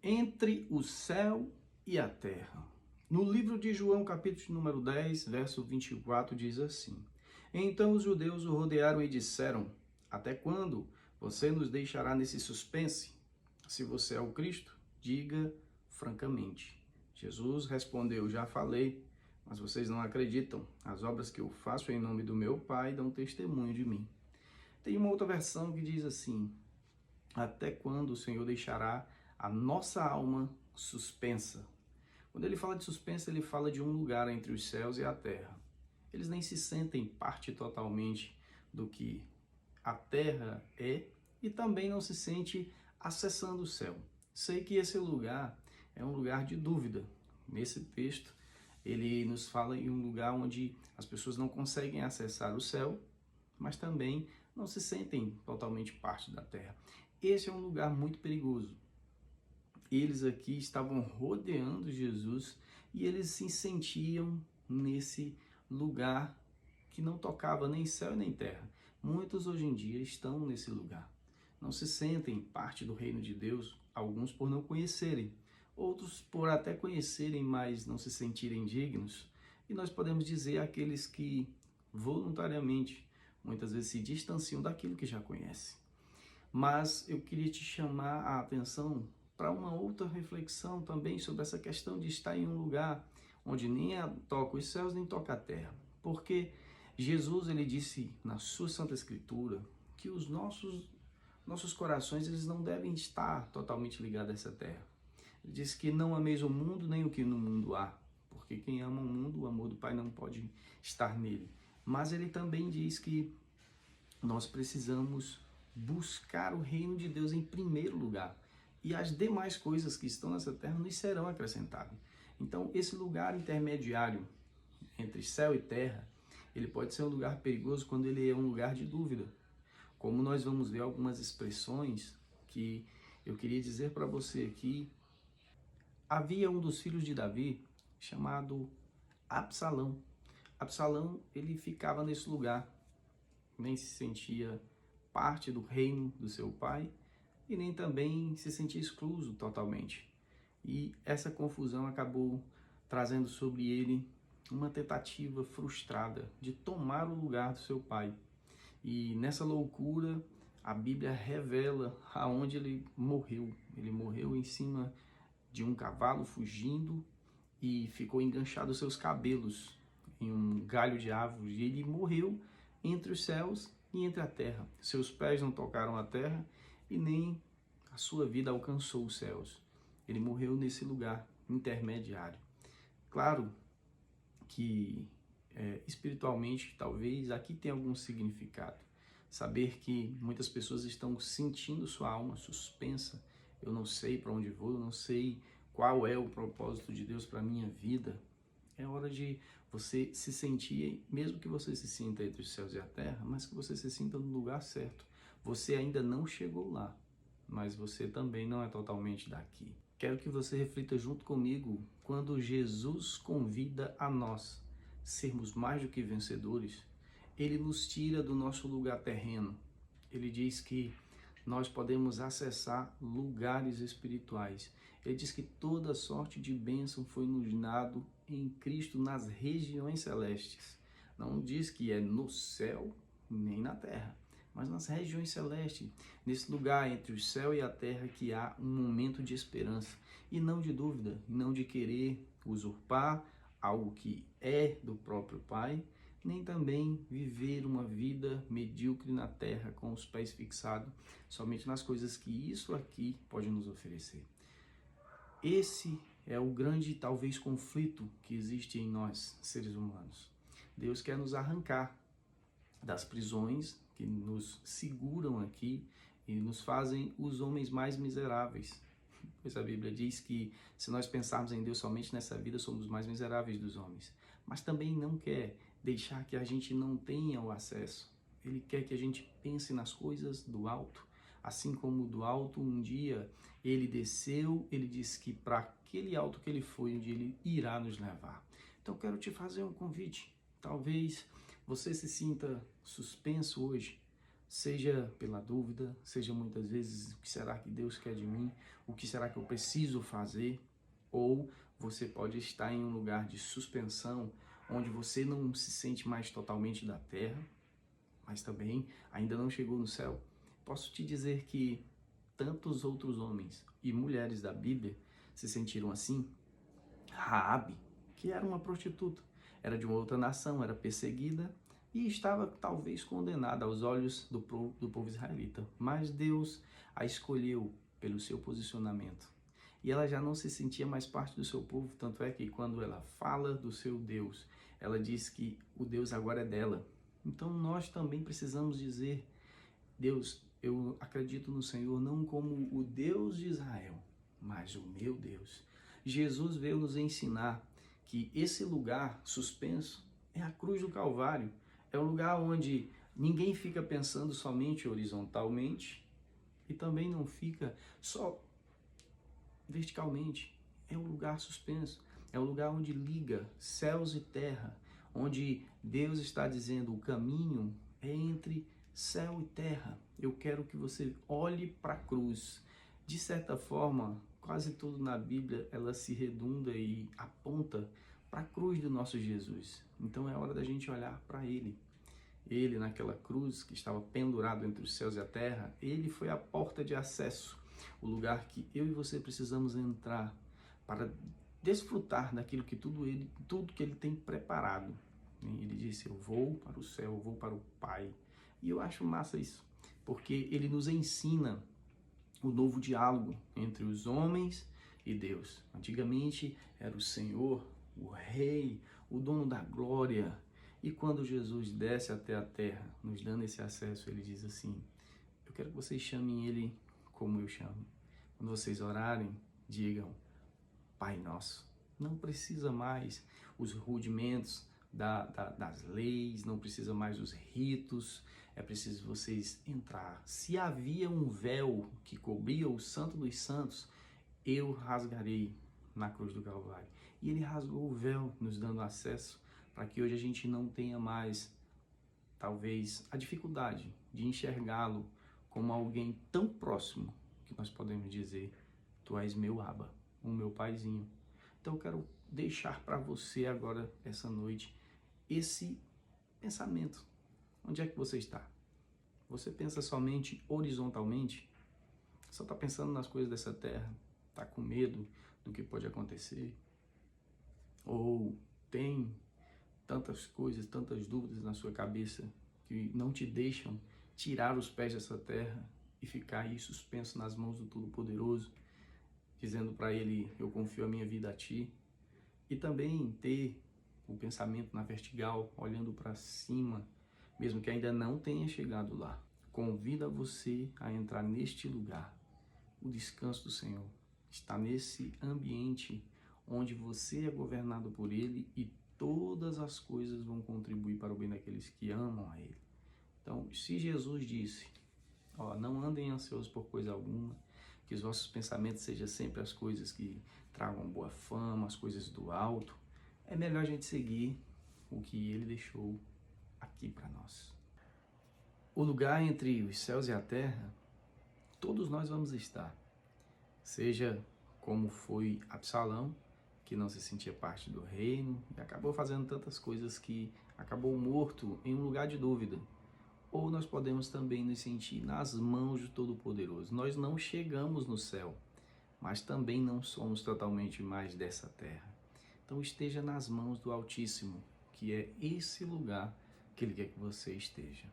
Entre o céu e a terra. No livro de João, capítulo número 10, verso 24, diz assim: Então os judeus o rodearam e disseram: Até quando você nos deixará nesse suspense? Se você é o Cristo, diga francamente. Jesus respondeu: Já falei, mas vocês não acreditam. As obras que eu faço em nome do meu Pai dão testemunho de mim. Tem uma outra versão que diz assim: Até quando o Senhor deixará a nossa alma suspensa? Quando ele fala de suspensa, ele fala de um lugar entre os céus e a terra. Eles nem se sentem parte totalmente do que a terra é e também não se sente acessando o céu. Sei que esse lugar é um lugar de dúvida. Nesse texto, ele nos fala em um lugar onde as pessoas não conseguem acessar o céu, mas também não se sentem totalmente parte da terra. Esse é um lugar muito perigoso. Eles aqui estavam rodeando Jesus e eles se sentiam nesse lugar que não tocava nem céu nem terra. Muitos hoje em dia estão nesse lugar. Não se sentem parte do reino de Deus, alguns por não conhecerem, outros por até conhecerem, mas não se sentirem dignos. E nós podemos dizer aqueles que voluntariamente, muitas vezes se distanciam daquilo que já conhecem. Mas eu queria te chamar a atenção para uma outra reflexão também sobre essa questão de estar em um lugar onde nem toca os céus nem toca a terra. Porque Jesus, ele disse na sua Santa Escritura que os nossos corações eles não devem estar totalmente ligados a essa terra. Ele disse que não ameis o mundo nem o que no mundo há, porque quem ama o mundo, o amor do Pai não pode estar nele. Mas ele também diz que nós precisamos buscar o reino de Deus em primeiro lugar. E as demais coisas que estão nessa terra nos serão acrescentadas. Então, esse lugar intermediário entre céu e terra, ele pode ser um lugar perigoso quando ele é um lugar de dúvida. Como nós vamos ver algumas expressões que eu queria dizer para você aqui. Havia um dos filhos de Davi chamado Absalão. Absalão, ele ficava nesse lugar, nem se sentia parte do reino do seu pai e nem também se sentia excluso totalmente. E essa confusão acabou trazendo sobre ele uma tentativa frustrada de tomar o lugar do seu pai. E nessa loucura, a Bíblia revela aonde ele morreu. Ele morreu em cima de um cavalo fugindo e ficou enganchado os seus cabelos em um galho de árvore. E ele morreu entre os céus e entre a terra. Seus pés não tocaram a terra e nem a sua vida alcançou os céus. Ele morreu nesse lugar intermediário. Claro que espiritualmente talvez aqui tenha algum significado. Saber que muitas pessoas estão sentindo sua alma suspensa. Eu não sei para onde vou, eu não sei qual é o propósito de Deus para a minha vida. É hora de você se sentir, mesmo que você se sinta entre os céus e a terra, mas que você se sinta no lugar certo. Você ainda não chegou lá, mas você também não é totalmente daqui. Quero que você reflita junto comigo quando Jesus convida a nós sermos mais do que vencedores. Ele nos tira do nosso lugar terreno. Ele diz que nós podemos acessar lugares espirituais. Ele diz que toda sorte de bênção foi nos dado em Cristo nas regiões celestes. Não diz que é no céu nem na terra, mas nas regiões celestes, nesse lugar entre o céu e a terra que há um momento de esperança e não de dúvida, não de querer usurpar algo que é do próprio Pai, nem também viver uma vida medíocre na terra com os pés fixados somente nas coisas que isso aqui pode nos oferecer. Esse é o grande, talvez, conflito que existe em nós, seres humanos. Deus quer nos arrancar das prisões que nos seguram aqui e nos fazem os homens mais miseráveis. Pois a Bíblia diz que se nós pensarmos em Deus somente nessa vida, somos os mais miseráveis dos homens. Mas também não quer deixar que a gente não tenha o acesso. Ele quer que a gente pense nas coisas do alto. Assim como do alto um dia ele desceu, ele disse que para aquele alto que ele foi, um dia ele irá nos levar. Então eu quero te fazer um convite. Talvez você se sinta suspenso hoje. Seja pela dúvida, seja muitas vezes o que será que Deus quer de mim, o que será que eu preciso fazer, ou você pode estar em um lugar de suspensão, onde você não se sente mais totalmente da terra, mas também ainda não chegou no céu. Posso te dizer que tantos outros homens e mulheres da Bíblia se sentiram assim. Raabe, que era uma prostituta, era de uma outra nação, era perseguida e estava talvez condenada aos olhos do povo israelita. Mas Deus a escolheu pelo seu posicionamento. E ela já não se sentia mais parte do seu povo, tanto é que quando ela fala do seu Deus, ela diz que o Deus agora é dela. Então nós também precisamos dizer: Deus, eu acredito no Senhor não como o Deus de Israel, mas o meu Deus. Jesus veio nos ensinar que esse lugar suspenso é a cruz do Calvário. É um lugar onde ninguém fica pensando somente horizontalmente e também não fica só verticalmente. É um lugar suspenso. É um lugar onde liga céus e terra, onde Deus está dizendo: o caminho é entre céu e terra. Eu quero que você olhe para a cruz. De certa forma, quase tudo na Bíblia ela se redunda e aponta para a cruz do nosso Jesus. Então é hora da gente olhar para Ele. Ele, naquela cruz que estava pendurado entre os céus e a terra, Ele foi a porta de acesso, o lugar que eu e você precisamos entrar para desfrutar daquilo que tudo que Ele tem preparado. Ele disse: eu vou para o céu, eu vou para o Pai. E eu acho massa isso, porque Ele nos ensina o novo diálogo entre os homens e Deus. Antigamente era o Senhor, o Rei, o dono da glória. E quando Jesus desce até a terra, nos dando esse acesso, ele diz assim: eu quero que vocês chamem ele como eu chamo. Quando vocês orarem, digam: Pai Nosso. Não precisa mais os rudimentos das leis, não precisa mais os ritos, é preciso vocês entrar. Se havia um véu que cobria o Santo dos Santos, eu rasgarei na cruz do Calvário. E ele rasgou o véu, nos dando acesso, para que hoje a gente não tenha mais, talvez, a dificuldade de enxergá-lo como alguém tão próximo que nós podemos dizer: tu és meu Abba, o meu paizinho. Então eu quero deixar para você agora, essa noite, esse pensamento. Onde é que você está? Você pensa somente horizontalmente? Só está pensando nas coisas dessa terra? Está com medo do que pode acontecer? Ou tem tantas coisas, tantas dúvidas na sua cabeça que não te deixam tirar os pés dessa terra e ficar aí suspenso nas mãos do Todo-Poderoso, dizendo para Ele: eu confio a minha vida a Ti? E também ter o pensamento na vertical, olhando para cima, mesmo que ainda não tenha chegado lá. Convida você a entrar neste lugar. O descanso do Senhor está nesse ambiente onde você é governado por Ele e todas as coisas vão contribuir para o bem daqueles que amam a Ele. Então, se Jesus disse: não andem ansiosos por coisa alguma, que os vossos pensamentos sejam sempre as coisas que tragam boa fama, as coisas do alto, é melhor a gente seguir o que Ele deixou aqui para nós. O lugar entre os céus e a terra, todos nós vamos estar. Seja como foi Absalão, que não se sentia parte do reino e acabou fazendo tantas coisas que acabou morto em um lugar de dúvida. Ou nós podemos também nos sentir nas mãos do Todo-Poderoso. Nós não chegamos no céu, mas também não somos totalmente mais dessa terra. Então esteja nas mãos do Altíssimo, que é esse lugar que Ele quer que você esteja.